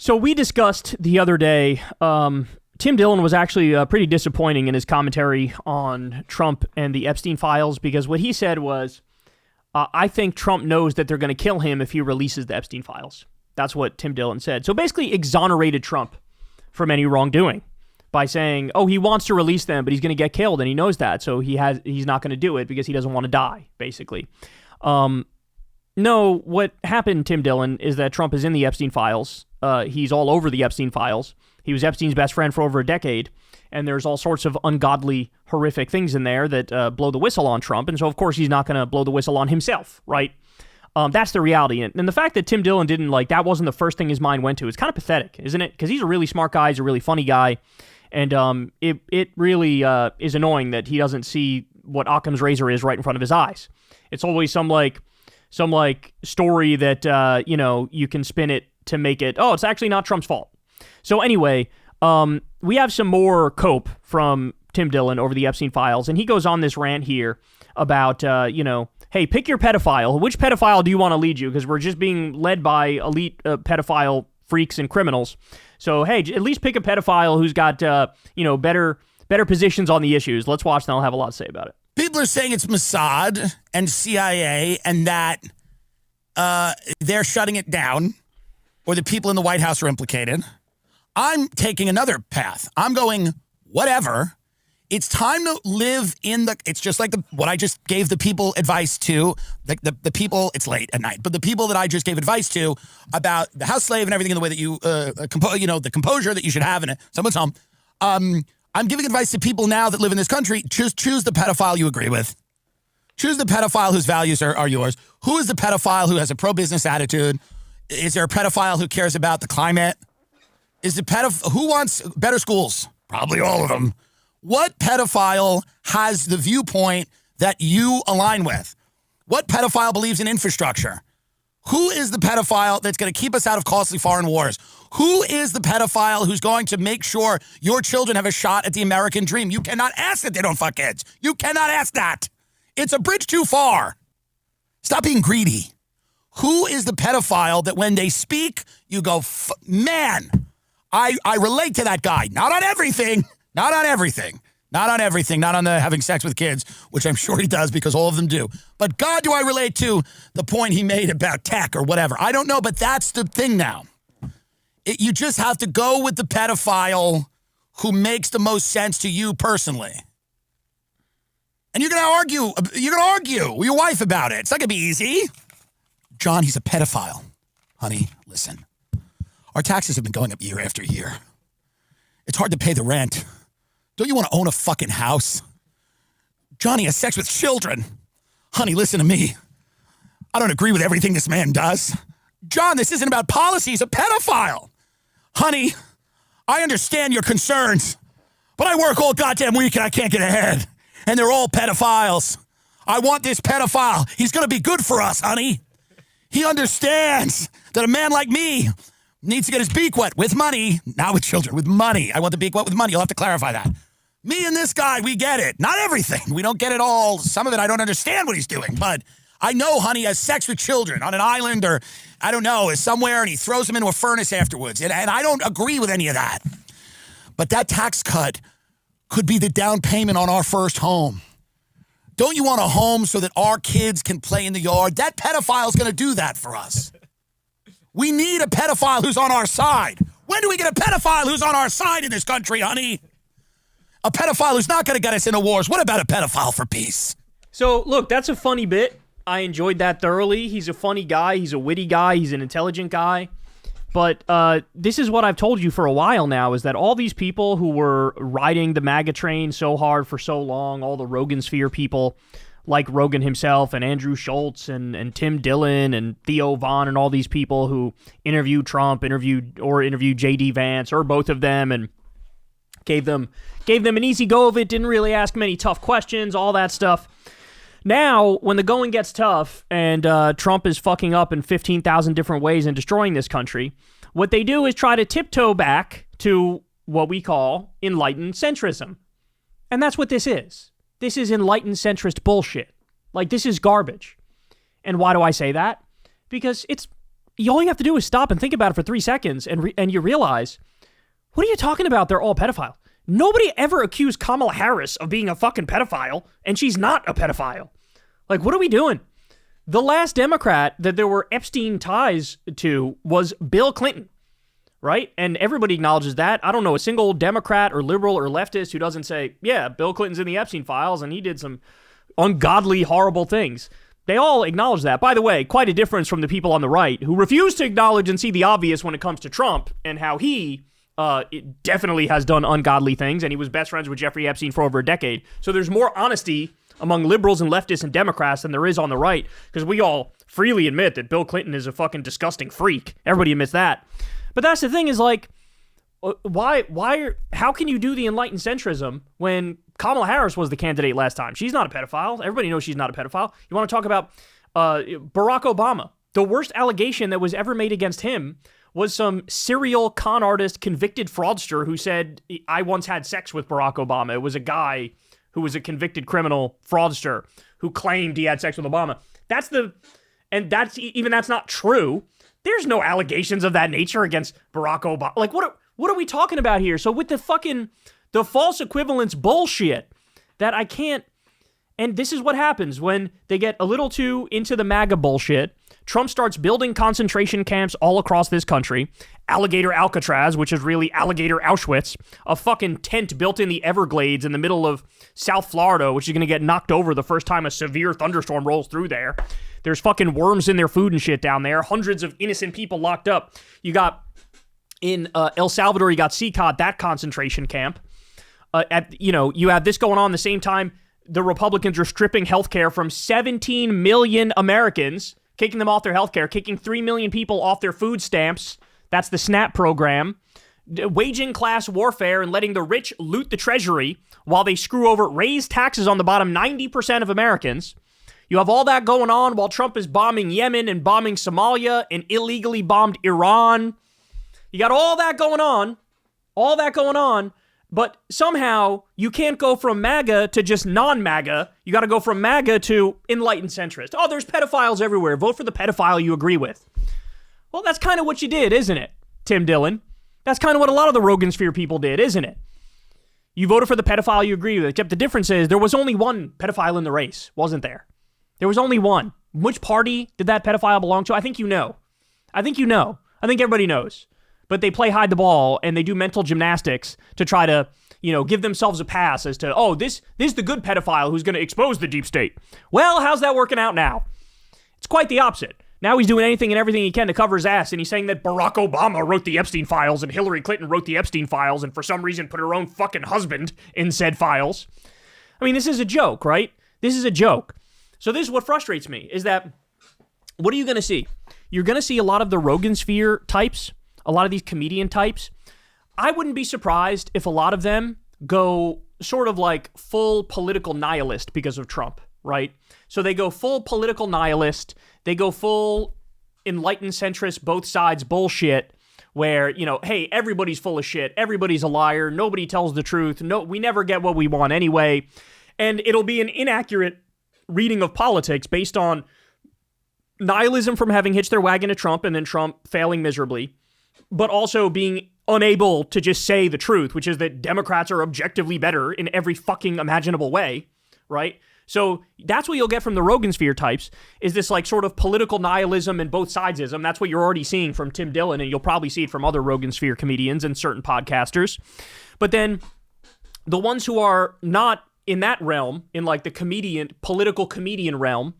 So we discussed the other day, Tim Dillon was actually pretty disappointing in his commentary on Trump and the Epstein files, because what he said was, I think Trump knows that they're going to kill him if he releases the Epstein files. That's what Tim Dillon said. So basically exonerated Trump from any wrongdoing by saying, oh, he wants to release them, but he's going to get killed, and he knows that, so he's not going to do it because he doesn't want to die, basically. No, what happened, Tim Dillon, is that Trump is in the Epstein files. He's all over the Epstein files. He was Epstein's best friend for over a decade, and there's all sorts of ungodly, horrific things in there that blow the whistle on Trump, and so of course he's not going to blow the whistle on himself, right? That's the reality. And the fact that Tim Dillon didn't, that wasn't the first thing his mind went to is kind of pathetic, isn't it? Because he's a really smart guy, he's a really funny guy, and it really is annoying that he doesn't see what Occam's razor is right in front of his eyes. It's always some story that, you can spin it to make it, it's actually not Trump's fault. So anyway, we have some more cope from Tim Dillon over the Epstein files, and he goes on this rant here about, hey, pick your pedophile. Which pedophile do you want to lead you? Because we're just being led by elite pedophile freaks and criminals. So, hey, at least pick a pedophile who's got, better positions on the issues. Let's watch, and I'll have a lot to say about it. People are saying it's Mossad and CIA and that they're shutting it down, or the people in the White House are implicated. I'm taking another path. I'm going, whatever. It's time to live it's just like what I just gave the people advice to, the people, it's late at night, but the people that I just gave advice to about the house slave and everything in the way that you, the composure that you should have in someone's home. I'm giving advice to people now that live in this country. Choose the pedophile you agree with. Choose the pedophile whose values are yours. Who is the pedophile who has a pro-business attitude? Is there a pedophile who cares about the climate? Who wants better schools? Probably all of them. What pedophile has the viewpoint that you align with? What pedophile believes in infrastructure? Who is the pedophile that's going to keep us out of costly foreign wars? Who is the pedophile who's going to make sure your children have a shot at the American dream? You cannot ask that they don't fuck kids. You cannot ask that. It's a bridge too far. Stop being greedy. Who is the pedophile that when they speak, you go, man, I relate to that guy. Not on everything. Not on everything. Not on everything. Not on the having sex with kids, which I'm sure he does because all of them do. But God, do I relate to the point he made about tech or whatever. I don't know, but that's the thing now. You just have to go with the pedophile who makes the most sense to you personally. And you're going to argue with your wife about it. It's not going to be easy. John, he's a pedophile. Honey, listen. Our taxes have been going up year after year. It's hard to pay the rent. Don't you want to own a fucking house? Johnny has sex with children. Honey, listen to me. I don't agree with everything this man does. John, this isn't about policy. He's a pedophile. Honey, I understand your concerns, but I work all goddamn week and I can't get ahead. And they're all pedophiles. I want this pedophile. He's going to be good for us, honey. He understands that a man like me needs to get his beak wet with money, not with children, with money. I want the beak wet with money. You'll have to clarify that. Me and this guy, we get it. Not everything. We don't get it all. Some of it, I don't understand what he's doing. But I know, honey, has sex with children on an island or, I don't know, is somewhere, and he throws them into a furnace afterwards. And I don't agree with any of that. But that tax cut could be the down payment on our first home. Don't you want a home so that our kids can play in the yard? That pedophile's going to do that for us. We need a pedophile who's on our side. When do we get a pedophile who's on our side in this country, honey? A pedophile who's not going to get us into wars. What about a pedophile for peace? So, look, that's a funny bit. I enjoyed that thoroughly. He's a funny guy. He's a witty guy. He's an intelligent guy. But this is what I've told you for a while now, is that all these people who were riding the MAGA train so hard for so long, all the Rogan sphere people, like Rogan himself and Andrew Schultz and Tim Dillon and Theo Von and all these people who interviewed Trump, interviewed J.D. Vance, or both of them, and gave them an easy go of it, didn't really ask many tough questions, all that stuff. Now, when the going gets tough and Trump is fucking up in 15,000 different ways and destroying this country, what they do is try to tiptoe back to what we call enlightened centrism. And that's what this is. This is enlightened centrist bullshit. Like, this is garbage. And why do I say that? Because it's all you have to do is stop and think about it for 3 seconds, and you realize, what are you talking about? They're all pedophile. Nobody ever accused Kamala Harris of being a fucking pedophile, and she's not a pedophile. Like, what are we doing? The last Democrat that there were Epstein ties to was Bill Clinton, right? And everybody acknowledges that. I don't know a single Democrat or liberal or leftist who doesn't say, yeah, Bill Clinton's in the Epstein files, and he did some ungodly, horrible things. They all acknowledge that. By the way, quite a difference from the people on the right who refuse to acknowledge and see the obvious when it comes to Trump and how he it definitely has done ungodly things, and he was best friends with Jeffrey Epstein for over a decade. So there's more honesty among liberals and leftists and Democrats than there is on the right, because we all freely admit that Bill Clinton is a fucking disgusting freak. Everybody admits that. But that's the thing is, like, how can you do the enlightened centrism when Kamala Harris was the candidate last time? She's not a pedophile. Everybody knows she's not a pedophile. You want to talk about Barack Obama? The worst allegation that was ever made against him was some serial con artist, convicted fraudster who said, I once had sex with Barack Obama. It was a guy who was a convicted criminal fraudster who claimed he had sex with Obama. That's not true. There's no allegations of that nature against Barack Obama. Like, what are we talking about here? So with the false equivalence bullshit that I can't, and this is what happens when they get a little too into the MAGA bullshit. Trump starts building concentration camps all across this country. Alligator Alcatraz, which is really Alligator Auschwitz. A fucking tent built in the Everglades in the middle of South Florida, which is going to get knocked over the first time a severe thunderstorm rolls through there. There's fucking worms in their food and shit down there. Hundreds of innocent people locked up. You got, in El Salvador, you got CCOT, that concentration camp. You have this going on the same time the Republicans are stripping healthcare from 17 million Americans, kicking them off their healthcare, kicking 3 million people off their food stamps. That's the SNAP program. Waging class warfare and letting the rich loot the treasury while they screw over, raise taxes on the bottom 90% of Americans. You have all that going on while Trump is bombing Yemen and bombing Somalia and illegally bombed Iran. You got all that going on, but somehow you can't go from MAGA to just non-MAGA. You got to go from MAGA to enlightened centrist. Oh, there's pedophiles everywhere. Vote for the pedophile you agree with. Well, that's kind of what you did, isn't it, Tim Dillon? That's kind of what a lot of the Rogan Sphere people did, isn't it? You voted for the pedophile you agree with, except the difference is there was only one pedophile in the race, wasn't there? There was only one. Which party did that pedophile belong to? I think you know. I think everybody knows. But they play hide the ball and they do mental gymnastics to try to, give themselves a pass as to, oh, this is the good pedophile who's going to expose the deep state. Well, how's that working out now? It's quite the opposite. Now he's doing anything and everything he can to cover his ass, and he's saying that Barack Obama wrote the Epstein files and Hillary Clinton wrote the Epstein files and for some reason put her own fucking husband in said files. I mean, this is a joke, right? This is a joke. So this is what frustrates me, is that what are you going to see? You're going to see a lot of the Rogan Sphere types, a lot of these comedian types. I wouldn't be surprised if a lot of them go sort of like full political nihilist because of Trump, right? So they go full political nihilist. They go full enlightened centrist, both sides bullshit where, hey, everybody's full of shit. Everybody's a liar. Nobody tells the truth. No, we never get what we want anyway. And it'll be an inaccurate reading of politics based on nihilism from having hitched their wagon to Trump and then Trump failing miserably, but also being unable to just say the truth, which is that Democrats are objectively better in every fucking imaginable way, right? So that's what you'll get from the Rogan Sphere types, is this like sort of political nihilism and both sidesism. That's what you're already seeing from Tim Dillon, and you'll probably see it from other Rogan Sphere comedians and certain podcasters. But then the ones who are not in that realm, in like the political comedian realm,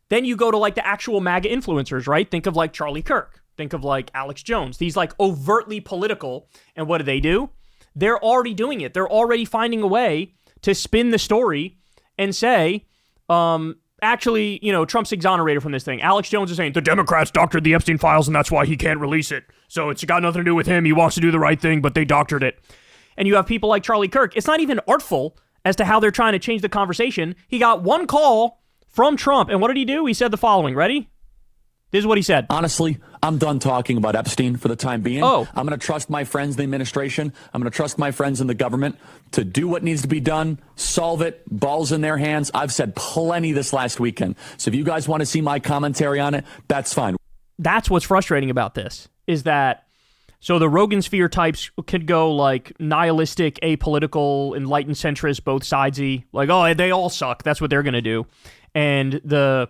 then you go to like the actual MAGA influencers, right? Think of like Charlie Kirk. Think of like Alex Jones. These like overtly political. And what do? They're already doing it. They're already finding a way to spin the story and say, actually, Trump's exonerated from this thing. Alex Jones is saying, the Democrats doctored the Epstein files and that's why he can't release it. So it's got nothing to do with him. He wants to do the right thing, but they doctored it. And you have people like Charlie Kirk. It's not even artful as to how they're trying to change the conversation. He got one call from Trump, and what did he do? He said the following. Ready? This is what he said. Honestly, I'm done talking about Epstein for the time being. Oh. I'm going to trust my friends in the administration. I'm going to trust my friends in the government to do what needs to be done, solve it, balls in their hands. I've said plenty this last weekend. So if you guys want to see my commentary on it, that's fine. that's what's frustrating about this, is that so the Rogan sphere types could go like nihilistic, apolitical, enlightened centrist, both sidesy, like, oh, they all suck. That's what they're going to do. And the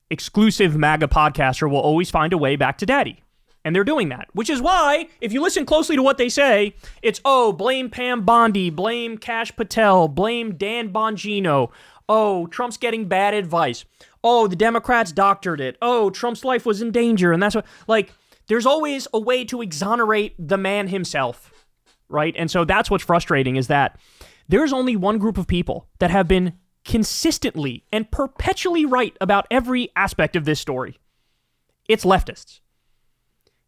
exclusive MAGA podcaster will always find a way back to daddy. And they're doing that, which is why, if you listen closely to what they say, it's, oh, blame Pam Bondi, blame Kash Patel, blame Dan Bongino. Oh, Trump's getting bad advice. Oh, the Democrats doctored it. Oh, Trump's life was in danger. And that's what, like, there's always a way to exonerate the man himself, right? And so that's what's frustrating, is that there's only one group of people that have been consistently and perpetually right about every aspect of this story. It's leftists.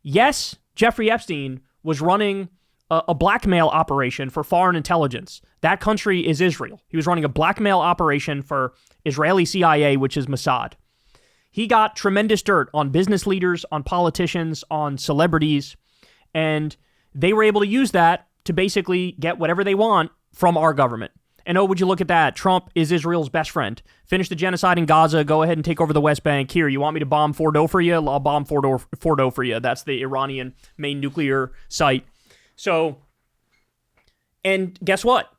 Yes, Jeffrey Epstein was running a blackmail operation for foreign intelligence. That country is Israel. He was running a blackmail operation for Israeli CIA, which is Mossad. He got tremendous dirt on business leaders, on politicians, on celebrities, and they were able to use that to basically get whatever they want from our government. And oh, would you look at that? Trump is Israel's best friend. Finish the genocide in Gaza. Go ahead and take over the West Bank. Here, you want me to bomb Fordo for you? I'll bomb Fordo for you. That's the Iranian main nuclear site. So, and guess what?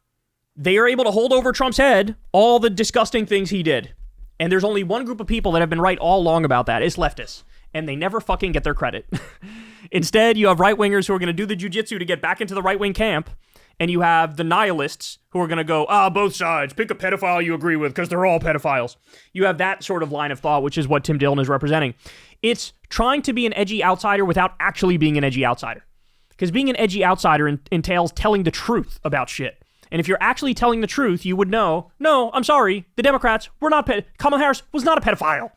They are able to hold over Trump's head all the disgusting things he did. And there's only one group of people that have been right all along about that. It's leftists. And they never fucking get their credit. Instead, you have right-wingers who are going to do the jujitsu to get back into the right-wing camp. And you have the nihilists who are going to go, both sides, pick a pedophile you agree with because they're all pedophiles. You have that sort of line of thought, which is what Tim Dillon is representing. It's trying to be an edgy outsider without actually being an edgy outsider. Because being an edgy outsider entails telling the truth about shit. And if you're actually telling the truth, you would know, no, I'm sorry, the Democrats were not, Kamala Harris was not a pedophile.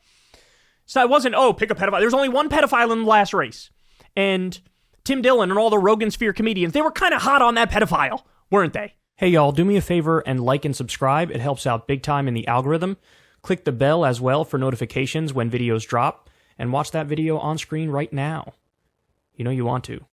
So it wasn't, pick a pedophile. There's only one pedophile in the last race. And Tim Dillon and all the Rogan Sphere comedians, they were kind of hot on that pedophile, weren't they? Hey, y'all, do me a favor and like and subscribe. It helps out big time in the algorithm. Click the bell as well for notifications when videos drop. And watch that video on screen right now. You know you want to.